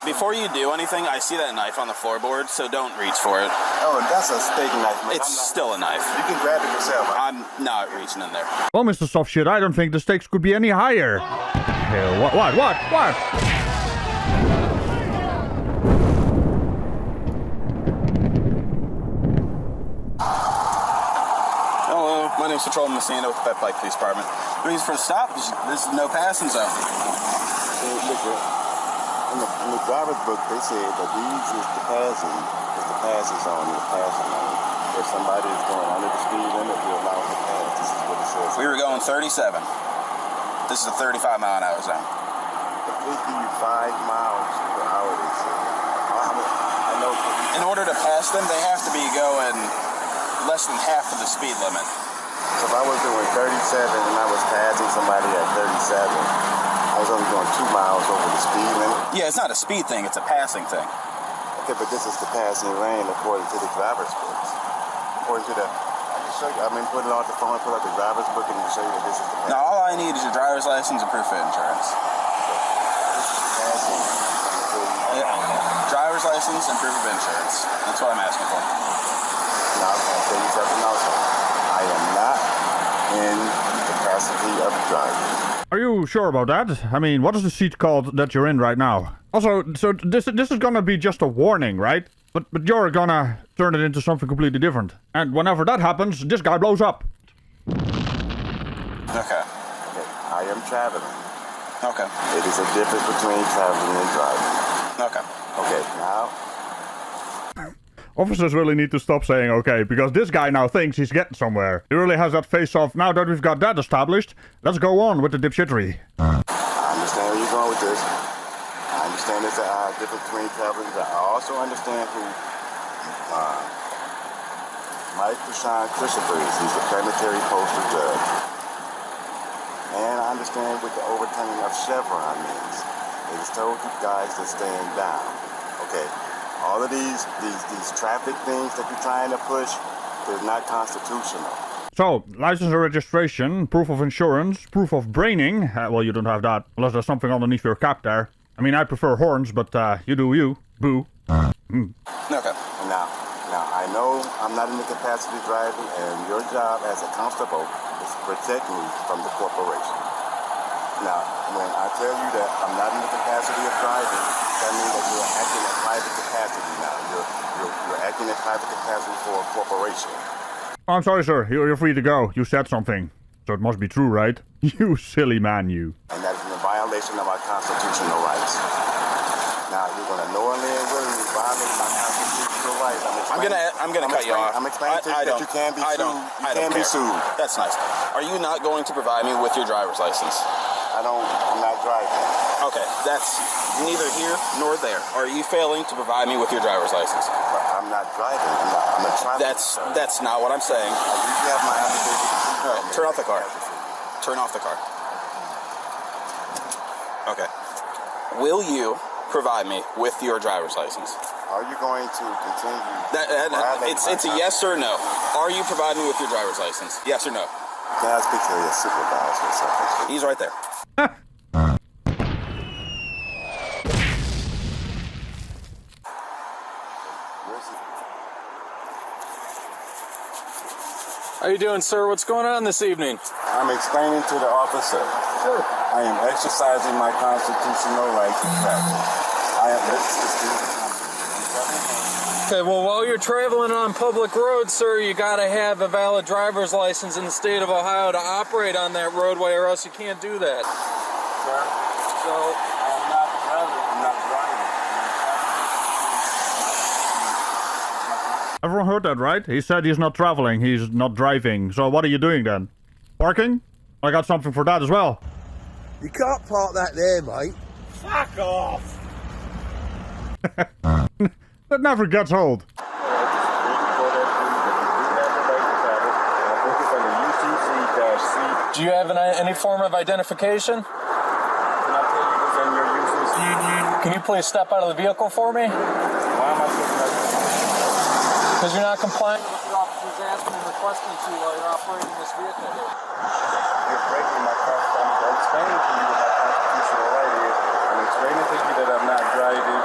Before you do anything, I see that knife on the floorboard, so don't reach for it. Oh, that's a steak knife, man. It's still a knife. You can grab it yourself. I'm not reaching in there. Well, Mr. SovCit, I don't think the stakes could be any higher. What? Hello, my name's Patrolman Messina with the Pet Bike Police Department. The reason for the stop is this is no passing zone. Look, in the driver's book, they said that these is the passing zone, the passing lane. If somebody is going under the speed limit, we allow them to pass. This is what it says. We were going 37. This is a 35-mile-an-hour zone. If they give you 5 miles per hour, they say. I know. In order to pass them, they have to be going less than half of the speed limit. So if I was doing 37 and I was passing somebody at 37, I was only going 2 miles over the speed limit. Yeah, it's not a speed thing, it's a passing thing. Okay, but this is the passing lane according to the driver's books. According to the, I can show you, put it on the phone, pull out the driver's book and show you that this is the passing. Now, all I need is your driver's license and proof of insurance. This is the passing lane. Driver's license and proof of insurance. That's what I'm asking for. Now, I'll tell you something else. I am not in the capacity of driving. Are you sure about that? I mean, what is the seat called that you're in right now? Also, so this is gonna be just a warning, right? But you're gonna turn it into something completely different. And whenever that happens, this guy blows up. Okay. Okay, I am traveling. Okay. It is a difference between traveling and driving. Okay. Okay, now. Officers really need to stop saying okay, because this guy now thinks he's getting somewhere. He really has that face off. Now that we've got that established, let's go on with the dipshittery. I understand where you're going with this. I understand there's a difference between traveling. I also understand who Mike Deshaun Christopher is. He's a planetary postal judge. And I understand what the overturning of Chevron means. It is told you guys to stand down. Okay. All of these traffic things that you're trying to push, they're not constitutional. So, license and registration, proof of insurance, proof of braining. Well, you don't have that, unless there's something underneath your cap there. I mean, I prefer horns, but you do you. Boo. Okay. Now, I know I'm not in the capacity of driving, and your job as a constable is to protect me from the corporation. Now, when I tell you that I'm not in the capacity of driving, that means that you're acting at private capacity now. You're acting at private capacity for a corporation. I'm sorry, sir. You're free to go. You said something. So it must be true, right? You silly man, you. And that is in violation of my constitutional rights. Now, you're going to knowingly and willingly violate my constitutional rights. I'm gonna cut you off. I'm explaining to you that you can be sued. You can be sued. That's nice. Are you not going to provide me with your driver's license? I'm not driving. Okay, that's neither here nor there. Are you failing to provide me with your driver's license? But I'm not driving. I'm a traffic. That's not what I'm saying. I usually have my application. All right, turn off the car. Turn off the car. Okay. Will you provide me with your driver's license? Are you going to continue? It's a yes or no. Are you providing me with your driver's license? Yes or no? Can I speak to your supervisor or something? He's right there. How you doing, sir? What's going on this evening? I'm explaining to the officer. Sure. I am exercising my constitutional right to travel. Okay, well, while you're traveling on public roads, sir, you gotta have a valid driver's license in the state of Ohio to operate on that roadway, or else you can't do that. Sir, So, I am not driving. I'm not driving. Everyone heard that, right? He said he's not traveling, he's not driving. So what are you doing then? Parking? I got something for that as well. You can't park that there, mate. fuck off! That never gets old. Do you have any form of identification? Can you please step out of the vehicle for me? Why am I supposed to? Because you're not complying with what the officer's asking and requesting to while you're operating this vehicle here. You're breaking my constitutional. I'm explaining to you what my constitutional right is. I'm explaining to you that I'm not driving.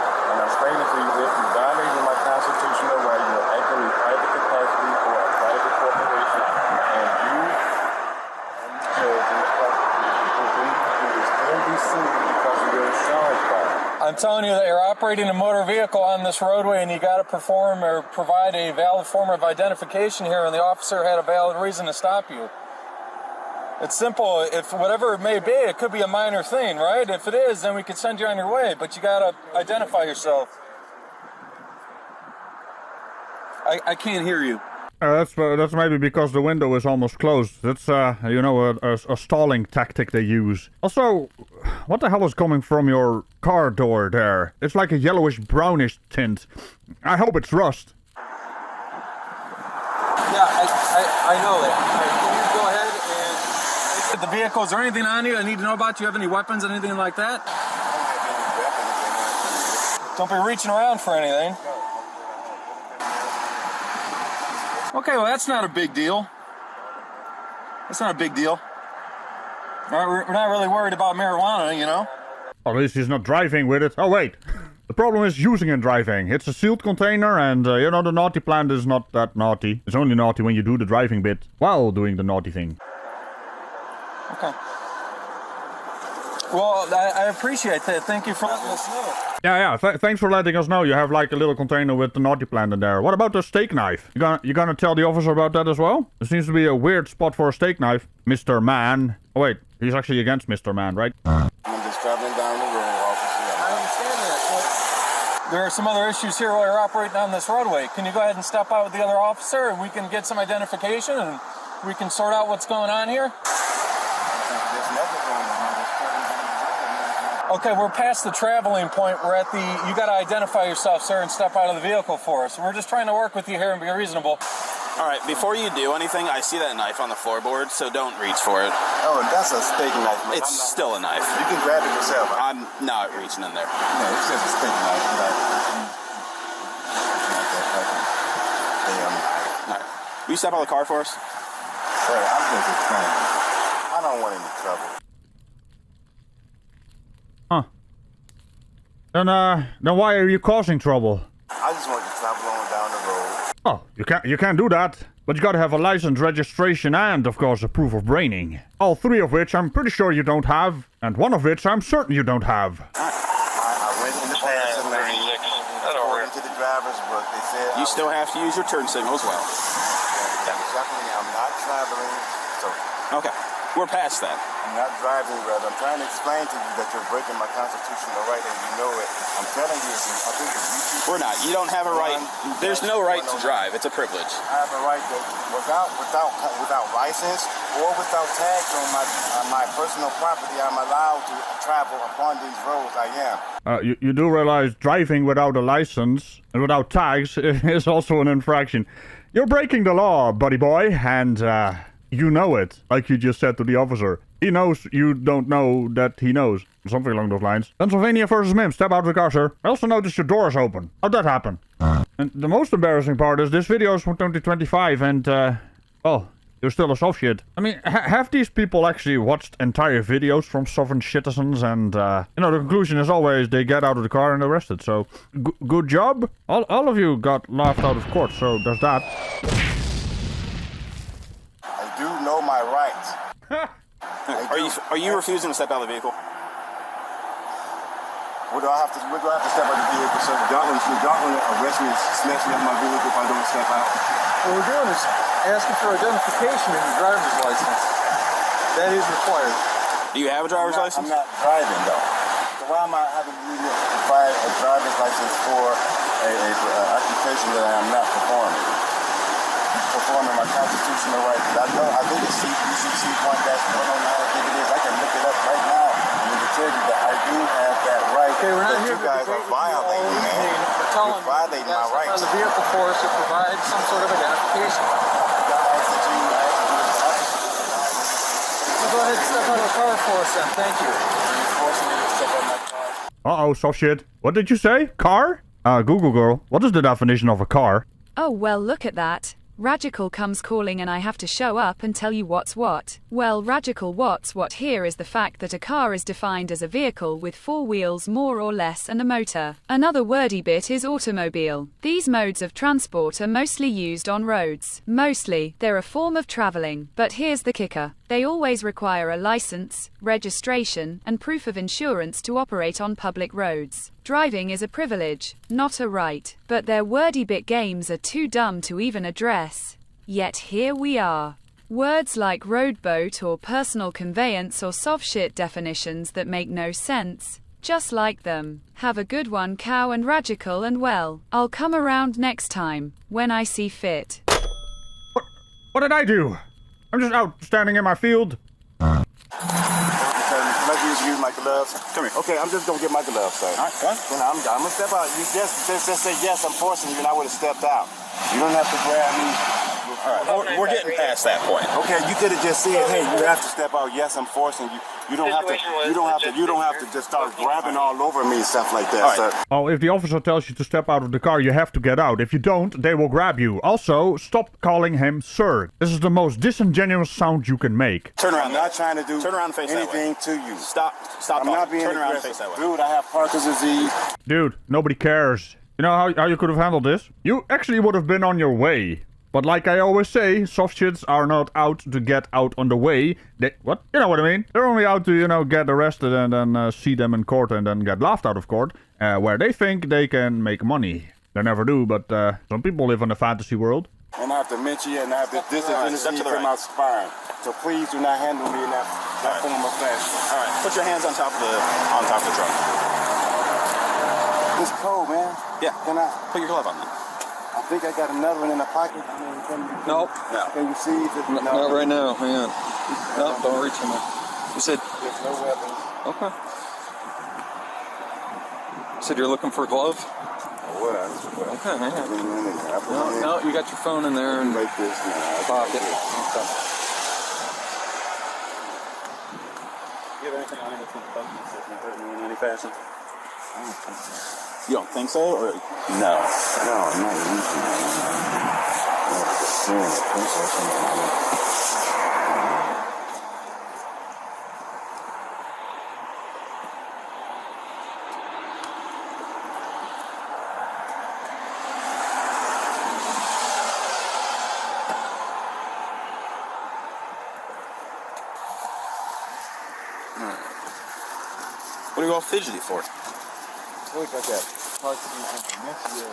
I'm telling you that you're operating a motor vehicle on this roadway and you got to perform or provide a valid form of identification here, and the officer had a valid reason to stop you. It's simple. If whatever it may be, it could be a minor thing, right? If it is, then we could send you on your way, but you got to identify yourself. I can't hear you. That's maybe because the window is almost closed. That's, you know, a stalling tactic they use. Also, what the hell is coming from your car door there? It's like a yellowish brownish tint. I hope it's rust. Yeah, I know that. Can you go ahead and look at the vehicle? Is there anything on you I need to know about? Do you have any weapons, anything like that? Don't be reaching around for anything. Okay, well, that's not a big deal. That's not a big deal. All right, we're not really worried about marijuana, you know? At least he's not driving with it. Oh, wait. The problem is using and driving. It's a sealed container, and, you know, the naughty plant is not that naughty. It's only naughty when you do the driving bit while doing the naughty thing. Okay. Well, I appreciate that. Thank you for letting us know. Yeah, thanks for letting us know. You have like a little container with the naughty plant in there. What about the steak knife? You gonna tell the officer about that as well? There seems to be a weird spot for a steak knife. Mr. Man. Oh wait, he's actually against Mr. Man, right? I'm just traveling down the road, officer. I understand that, but there are some other issues here while you're operating on this roadway. Can you go ahead and step out with the other officer and we can get some identification and we can sort out what's going on here? There's nothing going on. Okay, we're past the traveling point. We're at the, you got to identify yourself, sir, and step out of the vehicle for us. We're just trying to work with you here and be reasonable. All right, before you do anything, I see that knife on the floorboard, so don't reach for it. Oh, that's a steak knife, man. It's still a knife. You can grab it yourself. I'm not reaching in there. No, it's just a steak knife. Damn knife. All right. Will you step out of the car for us? Sir, I'm just explaining. I don't want any trouble. Huh. Then why are you causing trouble? I just want to travel on down the road. Oh, you can't do that. But you gotta have a license, registration, and of course a proof of braining. All three of which I'm pretty sure you don't have, and one of which I'm certain you don't have. I went in the past and according to the driver's book, they said You still have to use your turn signal as well. Exactly, I'm not traveling, so Okay, we're past that. I'm not driving, brother. I'm trying to explain to you that you're breaking my constitutional right and you know it. I'm telling you, I think it's YouTube. We're not. You don't have a right. There's no right to drive. It's a privilege. I have a right to, without license or without tags on my personal property, I'm allowed to travel upon these roads. I am. You do realize driving without a license and without tags is also an infraction. You're breaking the law, buddy boy, and you know it, like you just said to the officer. He knows you don't know that he knows. Something along those lines. Pennsylvania versus Mim. Step out of the car, sir. I also noticed your door is open. How'd that happen? And the most embarrassing part is this video is from 2025 and, well, you're still a SovCit. I mean, have these people actually watched entire videos from sovereign citizens and, you know, the conclusion is always they get out of the car and arrested. So, good job. All of you got laughed out of court, so there's that. I do know my rights. Are you refusing to step out of the vehicle? Where do I have to step out of the vehicle, sir? The government arrest me, snatch me out of my vehicle if I don't step out. What we're doing is asking for identification in your driver's license. That is required. Do you have a driver's license? I'm not driving, though. So why am I having to provide a driver's license for an occupation that I am not performing? Performing my constitutional rights. I think it's UCC 1-109, I think it is. I can look it up right now and to tell you that I do have that right. Okay, we're not here you guys are violating, man. We're telling You're violating my rights. On the vehicle for us to provide some sort of identification. So go ahead and step out of the car for us then. Thank you. Uh-oh, SovCit. What did you say? Car? Google girl, what is the definition of a car? Oh well, look at that. Ragical comes calling and I have to show up and tell you what's what. Well, Ragical, what's what here is the fact that a car is defined as a vehicle with 4 wheels more or less and a motor. Another wordy bit is automobile. These modes of transport are mostly used on roads. Mostly, they're a form of traveling. But here's the kicker. They always require a license, registration, and proof of insurance to operate on public roads. Driving is a privilege, not a right, but their wordy bit games are too dumb to even address. Yet here we are. Words like roadboat or personal conveyance or SovCit definitions that make no sense. Just like them. Have a good one, Cow and Ragical, and well, I'll come around next time, when I see fit. What did I do? I'm just out standing in my field. Let me use my gloves. Come here. Okay, I'm just gonna get my gloves, sir. All right, go ahead. I'm gonna step out. You just say yes, I'm forcing you, and I would have stepped out. You don't have to grab me. All right, we're getting past that point. Okay, you could have just said, hey, you have to step out. Yes, I'm forcing you. You don't have to just start grabbing all over me and stuff like that, sir. Oh, if the officer tells you to step out of the car, you have to get out. If you don't, they will grab you. Also, stop calling him sir. This is the most disingenuous sound you can make. Turn around. I'm not trying to do anything to you. Stop I'm not being Turn around and aggressive. face that way. Dude, I have Parkinson's disease. Dude, nobody cares. You know how you could have handled this? You actually would have been on your way. But like I always say, SovCits are not out to get out on the way. What? You know what I mean? They're only out to, get arrested and then see them in court and then get laughed out of court. Where they think they can make money. They never do, but some people live in a fantasy world. And I have dementia and I have this disease in my spine. So please do not handle me in that form of fashion. All right, put your hands on top of the truck. It's cold, man. Yeah. Can I Put your glove on then. I think I got another one in the pocket. Nope. No. Can you see if it? Not right now. Hang on. No, don't reach in there. You said, There's no weapons. okay. You said you're looking for a glove? What? Okay, hang on. No, No, you got your phone in there and Like this now. pocket. Okay. You have anything on it that's going to hurt me in any fashion? You don't think so, or no? No, not What are you all fidgety for? Look at that. Parkinson's next year,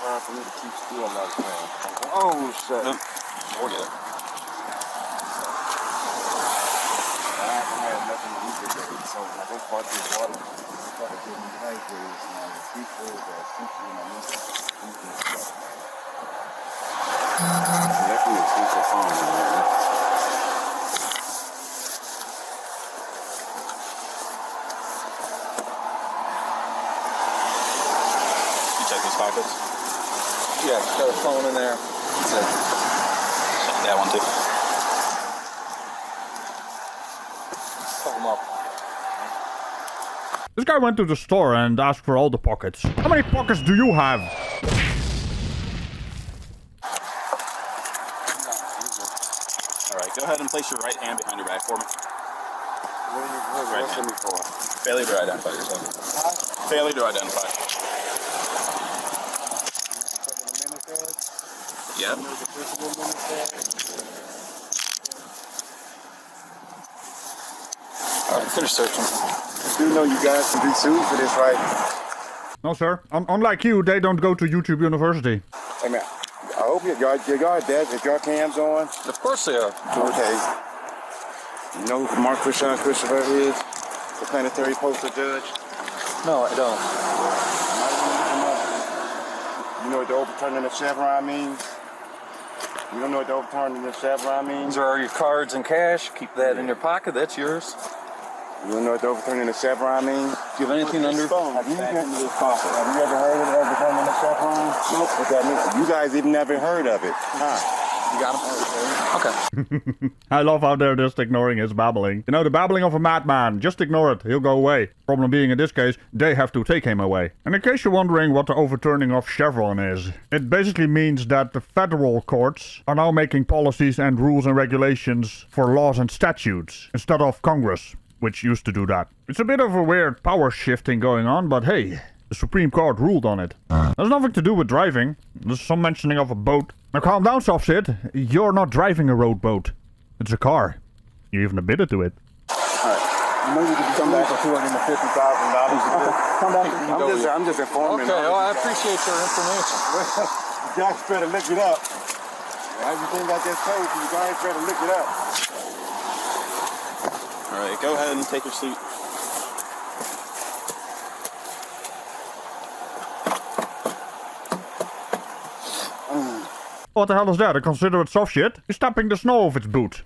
hard for me to keep still like that. Oh, shit. Forget it. I haven't had nothing to eat today, so I just bought this water. Started getting dehydrated, and the people that essentially my niece eating stuff. Let me see the phone, man. Pockets. Yeah, got a phone in there. That's it. That one too. Call them up. This guy went to the store and asked for all the pockets. How many pockets do you have? All right, go ahead and place your right hand behind your back for me. What's in me for? Failure to identify yourself. Failure to identify. Yep. All right, finish searching. Do know you guys can be sued for this, right? No, sir. Unlike you, they don't go to YouTube University. Hey, man, I hope your guard dead. If your cam's on. Of course they are. Okay. You know who Mark Christopher is? The planetary postal judge? No, I don't. You know what the overturning the chevron means? You don't know what the overturning the chevron means? These are your cards and cash. Keep that in your pocket. That's yours. You don't know what the overturning the chevron means? Do you have anything under? Have you ever heard of the overturning the chevron? Nope. What that means? You guys even never heard of it. Huh? You got them? Okay. I love how they're just ignoring his babbling. You know, the babbling of a madman. Just ignore it. He'll go away. Problem being, in this case, they have to take him away. And in case you're wondering what the overturning of Chevron is, it basically means that the federal courts are now making policies and rules and regulations for laws and statutes instead of Congress, which used to do that. It's a bit of a weird power shifting going on, but hey, the Supreme Court ruled on it. There's nothing to do with driving. There's some mentioning of a boat. Now calm down, SovCit. You're not driving a rowboat. It's a car. You even admitted to it. Alright. Maybe we can come back for $250,000. Come back. I'm just informing. Okay, well, I appreciate your information. You guys better look it up. Everything I just told you, you guys better look it up. All right, go ahead and take your seat. What the hell is that? A considerate SovCit? He's tapping the snow off its boot.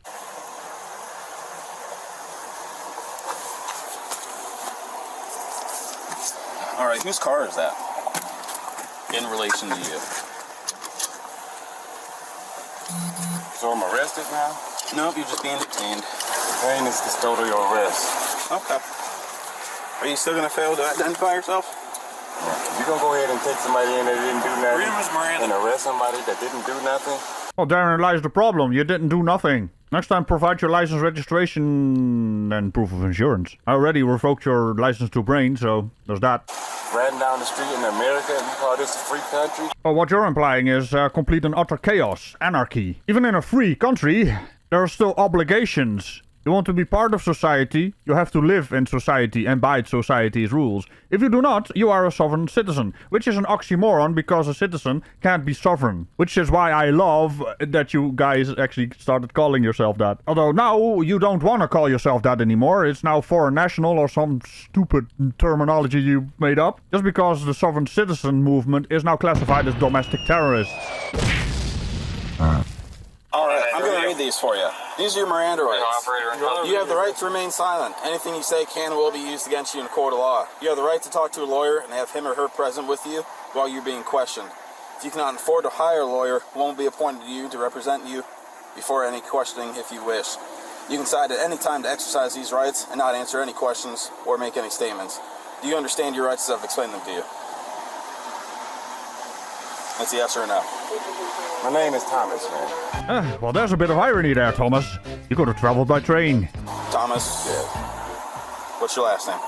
All right, whose car is that? In relation to you. So I'm arrested now? Nope, you're just being detained. Pain is custodial arrest. Okay. Are you still gonna fail to identify yourself? You gonna go ahead and take somebody in that didn't do nothing Freedom is Miranda. and arrest somebody that didn't do nothing? Well, therein lies the problem. You didn't do nothing. Next time, provide your license, registration, and proof of insurance. I already revoked your license to brain, so there's that. Riding down the street in America and you call this a free country? Well, what you're implying is complete and utter chaos, anarchy. Even in a free country, there are still obligations. You want to be part of society, you have to live in society and abide society's rules. If you do not, you are a sovereign citizen, which is an oxymoron because a citizen can't be sovereign. Which is why I love that you guys actually started calling yourself that. Although now you don't want to call yourself that anymore. It's now foreign national or some stupid terminology you made up. Just because the sovereign citizen movement is now classified as domestic terrorists. All right, I'm going to read these for you. These are your Miranda rights. You have the right to remain silent. Anything you say can and will be used against you in a court of law. You have the right to talk to a lawyer and have him or her present with you while you're being questioned. If you cannot afford to hire a lawyer, one will be appointed to you to represent you before any questioning if you wish. You can decide at any time to exercise these rights and not answer any questions or make any statements. Do you understand your rights as I've explained them to you? That's a yes or a no. My name is Thomas, man. Well, there's a bit of irony there, Thomas. You could have traveled by train. Thomas? Yes. What's your last name?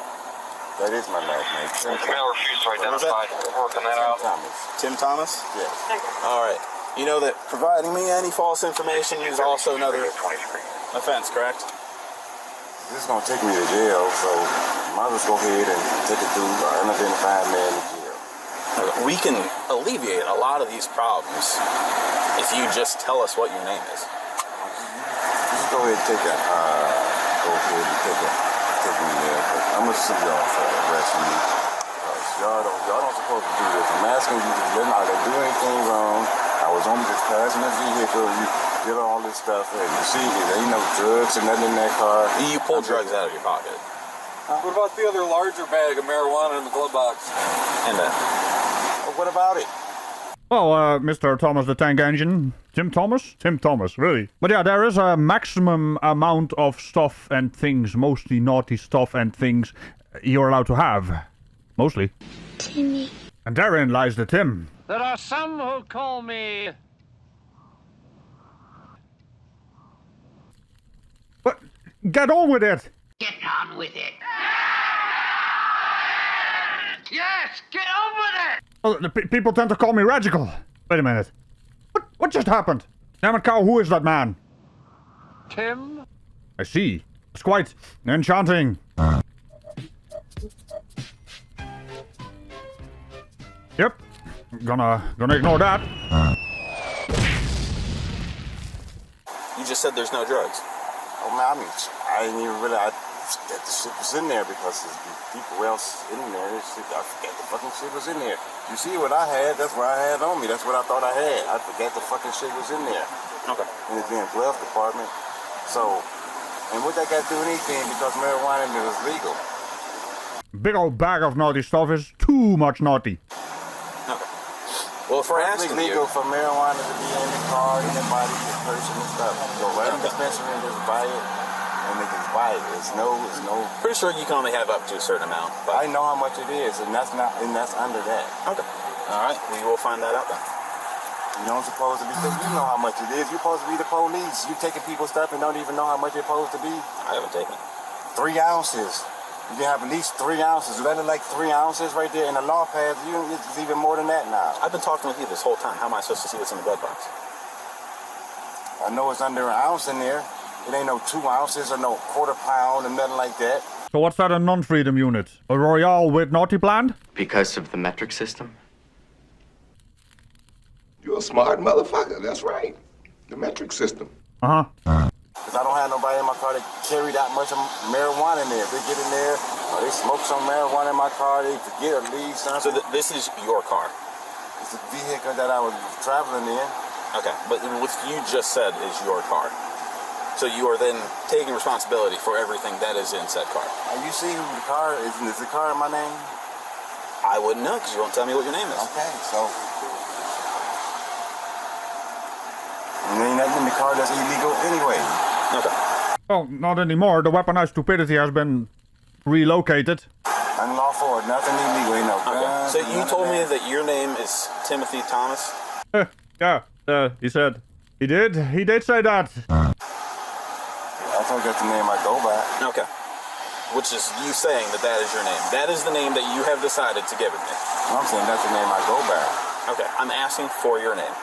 That is my last name. The male refused to identify. Working that out. Thomas. Tim Thomas? Yes. All right. You know that providing me any false information is also another offense, correct? This is going to take me to jail, so you might as well go ahead and take it through an unidentified man to jail. We can alleviate a lot of these problems if you just tell us what your name is. Just go ahead and take me there, but I'm going to sue y'all for arresting me. Y'all don't supposed to do this. I'm asking you to let me out. I didn't do anything wrong. I was only just passing the vehicle. You did all this stuff, and you see, there ain't no drugs or nothing in that car. You pulled drugs out of your pocket. What about the other larger bag of marijuana in the glove box? And What about it? Well, Mr. Thomas the Tank Engine. Tim Thomas? Tim Thomas, really. But yeah, there is a maximum amount of stuff and things, mostly naughty stuff and things, you're allowed to have. Mostly. Timmy. And therein lies the Tim. There are some who call me... But get on with it! Get on with it. Yes, get on with it! Well, the people tend to call me Ragical. Wait a minute. What just happened? Damn it, cow, who is that man? Tim? I see. It's quite enchanting. Yep. Gonna ignore that. you just said there's no drugs. Oh man, I didn't even realize that the shit was in there because there's people else in there. I forgot the fucking shit was in there. You see what I had? That's what I had on me. That's what I thought I had. I forgot the fucking shit was in there. Okay. In the damn glove department. So, and what that got to do with anything because marijuana is legal. Big old bag of naughty stuff is too much naughty. Okay. Well, if we're asking legal you, for marijuana to be in the car, in the body, the person and stuff. Go right in the dispensary and just buy it. And they can buy it. It's no. Pretty sure you can only have up to a certain amount. But I know how much it is, and that's under that. Okay. All right. We will find that out then. You don't supposed to be. You know how much it is. You're supposed to be the police. You taking people's stuff and don't even know how much it's supposed to be. I haven't taken it. 3 ounces. You can have at least 3 ounces. That is like 3 ounces right there in the law pads. It's even more than that now. I've been talking with you this whole time. How am I supposed to see what's in the glove box? I know it's under an ounce in there. It ain't no 2 ounces or no quarter pound or nothing like that. So what's that a non-freedom unit? A Royale with naughty plan? Because of the metric system? You're a smart motherfucker, that's right. The metric system. Uh-huh. Because I don't have nobody in my car that carry that much marijuana in there. If they get in there, or they smoke some marijuana in my car, they forget or leave something. So this is your car? It's a vehicle that I was traveling in. Okay, but what you just said is your car. So you are then taking responsibility for everything that is in said car. And you see who the car is? Is the car in my name? I wouldn't know because you won't tell me what your name is. Okay, so... And ain't nothing in the car that's illegal anyway. Okay. Well, not anymore. The weaponized stupidity has been relocated. Unlawful or nothing illegal, ain't no guns. So you told me that your name is Timothy Thomas? Yeah, he said. He did say that. I told you that's the name I go by. Okay. Which is you saying that is your name. That is the name that you have decided to give it me. I'm saying that's the name I go by. Okay, I'm asking for your name.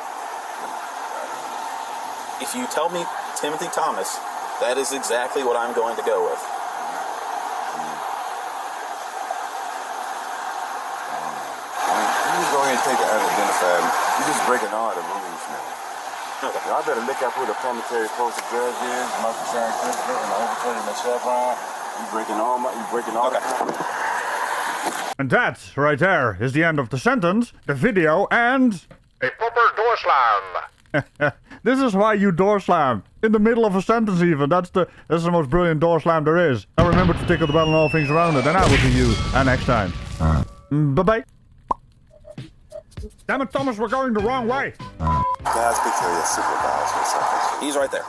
If you tell me Timothy Thomas, that is exactly what I'm going to go with. You just go ahead and take it unidentified. You're just breaking all the rules now. Okay. Y'all better look up who the planetary postal judge is, Michael Sharon Christopher, and the overtaking the Chevron. You breaking all the And that, right there, is the end of the sentence, the video, and... A proper door slam. This is why you door slam. In the middle of a sentence even. That's the most brilliant door slam there is. Now remember to tickle the bell and all things around it. And I will see you next time. Bye-bye. Damn it, Thomas, we're going the wrong way. Guys, picture your supervisor or something. He's right there.